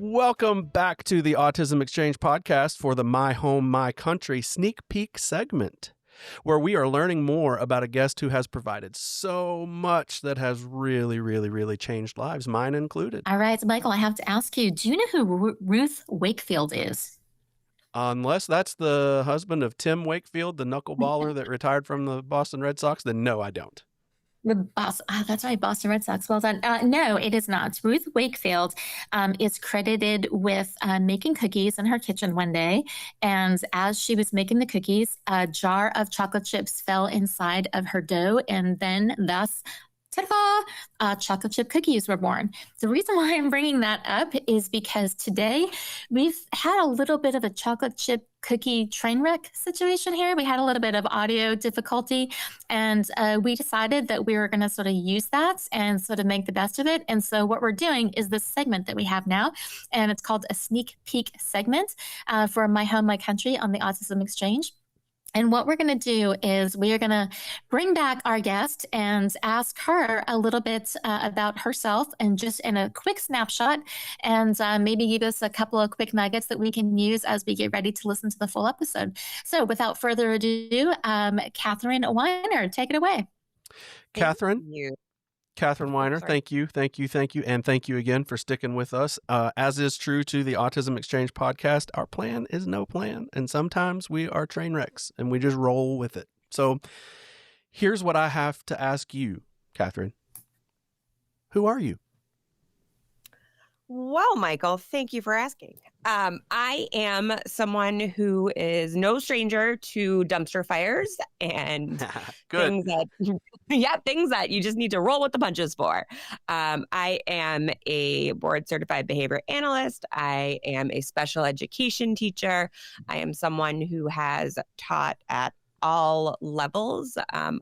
Welcome back to the Autism Exchange podcast for the My Home, My Country sneak peek segment, where we are learning more about a guest who has provided so much that has really changed lives, mine included. All right, Michael, I have to ask you, do you know who Ruth Wakefield is? Unless that's the husband of Tim Wakefield, the knuckleballer that retired from the Boston Red Sox, then no, I don't. That's right, Boston Red Sox. Well done. No, it is not. Ruth Wakefield is credited with making cookies in her kitchen one day. And as she was making the cookies, a jar of chocolate chips fell inside of her dough, and then thus ta-da! Chocolate chip cookies were born. The reason why I'm bringing that up is because today we've had a little bit of a chocolate chip cookie train wreck situation here. We had a little bit of audio difficulty, and we decided that we were going to sort of use that and sort of make the best of it. And so what we're doing is this segment that we have now, and it's called a sneak peek segment for My Home, My Country on the Autism Exchange. And what we're going to do is we are going to bring back our guest and ask her a little bit about herself, and just in a quick snapshot, and maybe give us a couple of quick nuggets that we can use as we get ready to listen to the full episode. So without further ado, Catherine Weiner, take it away. Catherine Weiner, thank you. And thank you again for sticking with us. As is true to the Autism Exchange podcast, our plan is no plan. And sometimes we are train wrecks and we just roll with it. So here's what I have to ask you, Catherine. Who are you? Well, Michael, thank you for asking. I am someone who is no stranger to dumpster fires and things that you just need to roll with the punches for. I am a board certified behavior analyst. I am a special education teacher. I am someone who has taught at all levels,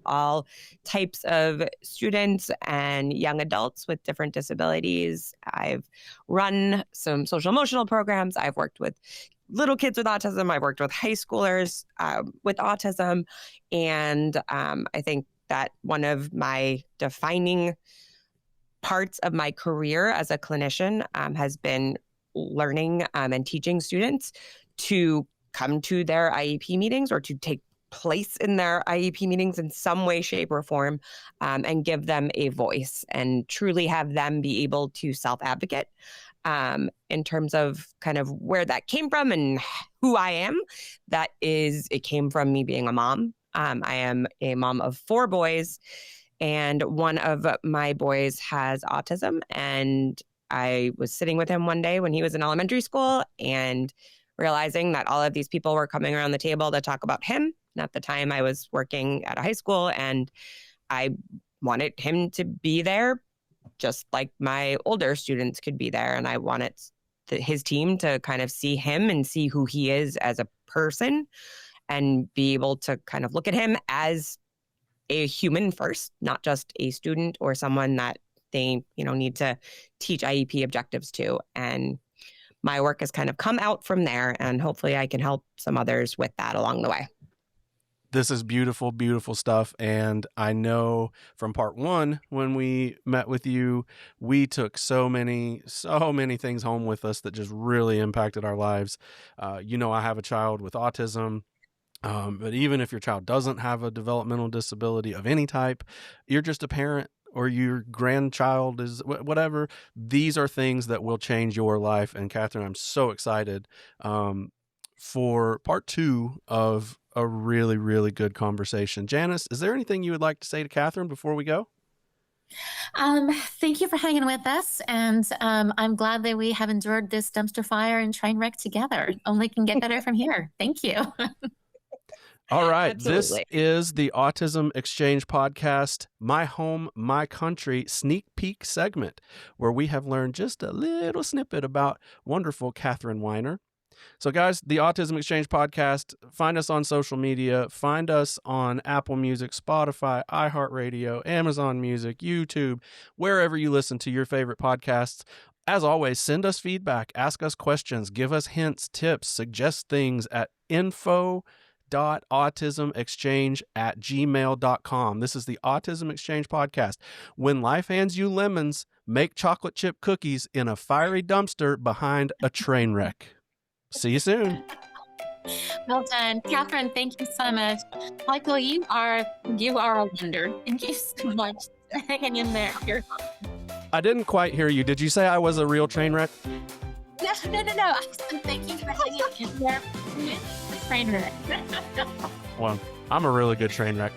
all types of students and young adults with different disabilities. I've run some social emotional programs. I've worked with little kids with autism. I've worked with high schoolers with autism. And I think that one of my defining parts of my career as a clinician has been learning and teaching students to come to their IEP meetings, or to take place in their IEP meetings in some way, shape, or form, and give them a voice and truly have them be able to self-advocate. In terms of kind of where that came from and who I am, it came from me being a mom. I am a mom of 4 boys, and one of my boys has autism. And I was sitting with him one day when he was in elementary school and realizing that all of these people were coming around the table to talk about him. And at the time I was working at a high school, and I wanted him to be there just like my older students could be there. And I wanted his team to kind of see him and see who he is as a person, and be able to kind of look at him as a human first, not just a student or someone that they, need to teach IEP objectives to. And my work has kind of come out from there, and hopefully I can help some others with that along the way. This is beautiful, beautiful stuff. And I know from part 1, when we met with you, we took so many things home with us that just really impacted our lives. I have a child with autism. But even if your child doesn't have a developmental disability of any type, you're just a parent, or your grandchild is whatever. These are things that will change your life. And Catherine, I'm so excited for part 2 of a really, really good conversation. Janice, is there anything you would like to say to Catherine before we go? Thank you for hanging with us. And I'm glad that we have endured this dumpster fire and train wreck together. Only can get better from here. Thank you. All right. Absolutely. This is the Autism Exchange podcast, My Home, My Country sneak peek segment, where we have learned just a little snippet about wonderful Catherine Weiner. So guys, the Autism Exchange podcast, find us on social media, find us on Apple Music, Spotify, iHeartRadio, Amazon Music, YouTube, wherever you listen to your favorite podcasts. As always, send us feedback, ask us questions, give us hints, tips, suggest things at info podcast.autismexchange@gmail.com. This is the Autism Exchange podcast. When life hands you lemons, make chocolate chip cookies in a fiery dumpster behind a train wreck. See you soon. Well done. Catherine, thank you so much. Michael, you are a wonder. Thank you so much for hanging in there. I didn't quite hear you. Did you say I was a real train wreck? No. I said thank you for hanging in there. Train wreck. Well, I'm a really good train wreck.